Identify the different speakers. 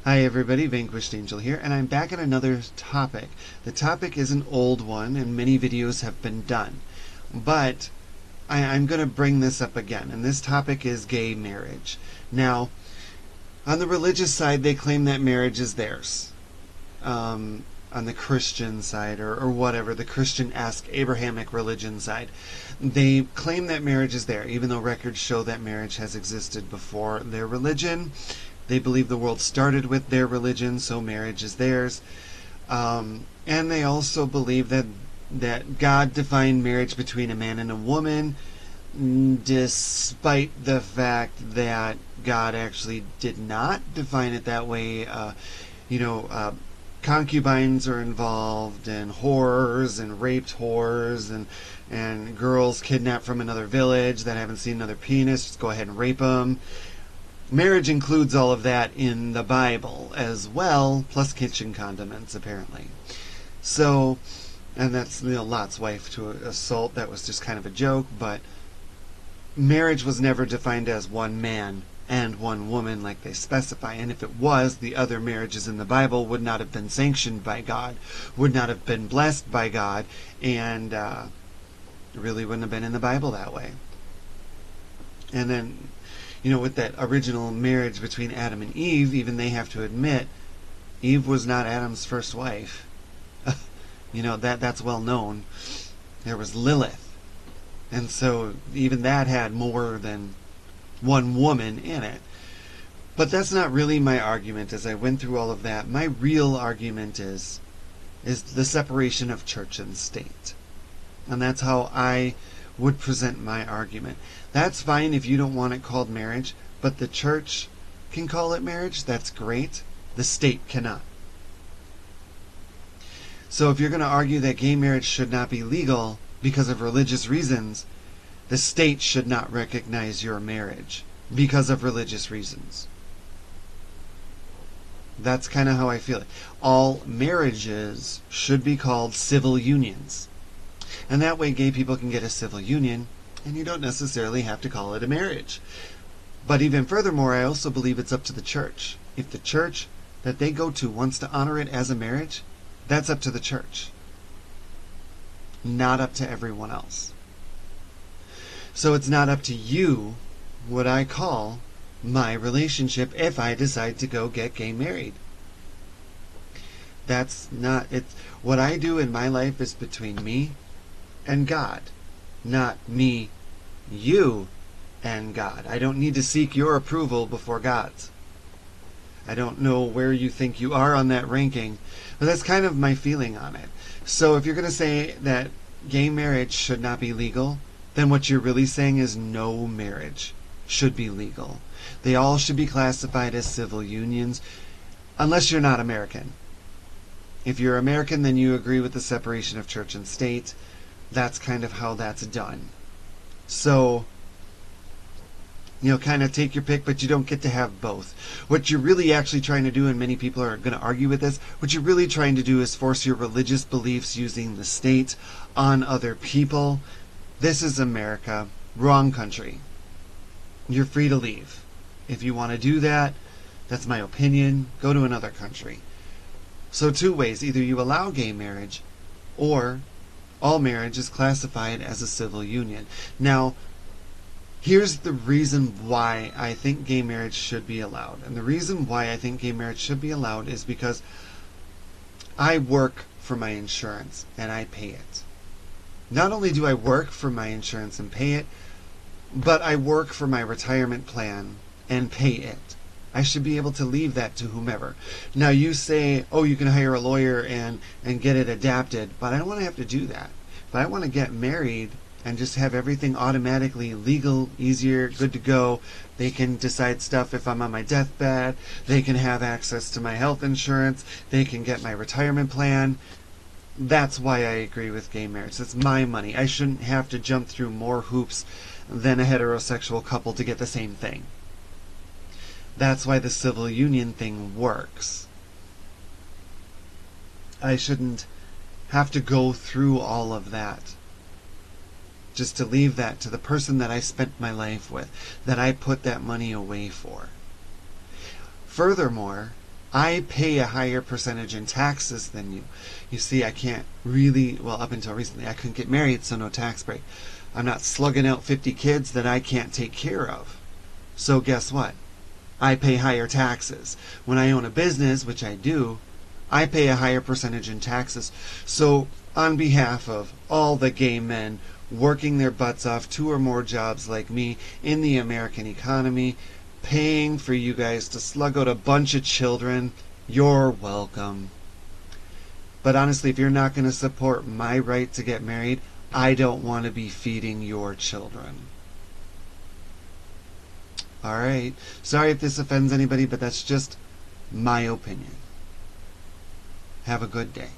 Speaker 1: Hi everybody, Vanquished Angel here, and I'm back at another topic. The topic is an old one, and many videos have been done. But I'm going to bring this up again, and this topic is gay marriage. Now, on the religious side, they claim that marriage is theirs. On the Christian side, or whatever, the Christian-esque Abrahamic religion side, they claim that marriage is there, even though records show that marriage has existed before their religion. They believe the world started with their religion, so marriage is theirs. And they also believe that God defined marriage between a man and a woman, despite the fact that God actually did not define it that way. Concubines are involved, and whores, and raped whores, and girls kidnapped from another village that haven't seen another penis, just go ahead and rape them. Marriage includes all of that in the Bible as well, plus kitchen condiments, apparently. So, and that's Lot's wife to assault. That was just kind of a joke, but marriage was never defined as one man and one woman like they specify. And if it was, the other marriages in the Bible would not have been sanctioned by God, would not have been blessed by God, and really wouldn't have been in the Bible that way. And then, with that original marriage between Adam and Eve, even they have to admit, Eve was not Adam's first wife. That's well known. There was Lilith. And so even that had more than one woman in it. But that's not really my argument as I went through all of that. My real argument is the separation of church and state. And that's how I would present my argument. That's fine if you don't want it called marriage, but the church can call it marriage. That's great. The state cannot. So if you're going to argue that gay marriage should not be legal because of religious reasons, the state should not recognize your marriage because of religious reasons. That's kind of how I feel it. All marriages should be called civil unions. And that way gay people can get a civil union, and you don't necessarily have to call it a marriage. But even furthermore, I also believe it's up to the church. If the church that they go to wants to honor it as a marriage, that's up to the church, not up to everyone else. So it's not up to you what I call my relationship if I decide to go get gay married. That's not it. What I do in my life is between me and God, not me, you, and God. I don't need to seek your approval before God's. I don't know where you think you are on that ranking, but that's kind of my feeling on it. So if you're going to say that gay marriage should not be legal, then what you're really saying is no marriage should be legal. They all should be classified as civil unions, unless you're not American. If you're American, then you agree with the separation of church and state. That's kind of how that's done. So, kind of take your pick, but you don't get to have both. What you're really actually trying to do, and many people are going to argue with this, what you're really trying to do is force your religious beliefs using the state on other people. This is America. Wrong country. You're free to leave. If you want to do that, that's my opinion. Go to another country. So two ways. Either you allow gay marriage, or all marriage is classified as a civil union. Now, here's the reason why I think gay marriage should be allowed. And the reason why I think gay marriage should be allowed is because I work for my insurance and I pay it. Not only do I work for my insurance and pay it, but I work for my retirement plan and pay it. I should be able to leave that to whomever. Now you say, oh, you can hire a lawyer and get it adapted, but I don't want to have to do that. If I want to get married and just have everything automatically legal, easier, good to go, they can decide stuff if I'm on my deathbed, they can have access to my health insurance, they can get my retirement plan. That's why I agree with gay marriage. That's my money. I shouldn't have to jump through more hoops than a heterosexual couple to get the same thing. That's why the civil union thing works. I shouldn't have to go through all of that just to leave that to the person that I spent my life with, that I put that money away for. Furthermore, I pay a higher percentage in taxes than you. You see, I can't really, well, up until recently, I couldn't get married, so no tax break. I'm not slugging out 50 kids that I can't take care of. So guess what? I pay higher taxes. When I own a business, which I do, I pay a higher percentage in taxes. So on behalf of all the gay men working their butts off 2 or more jobs like me in the American economy, paying for you guys to slug out a bunch of children, you're welcome. But honestly, if you're not going to support my right to get married, I don't want to be feeding your children. Alright, sorry if this offends anybody, but that's just my opinion. Have a good day.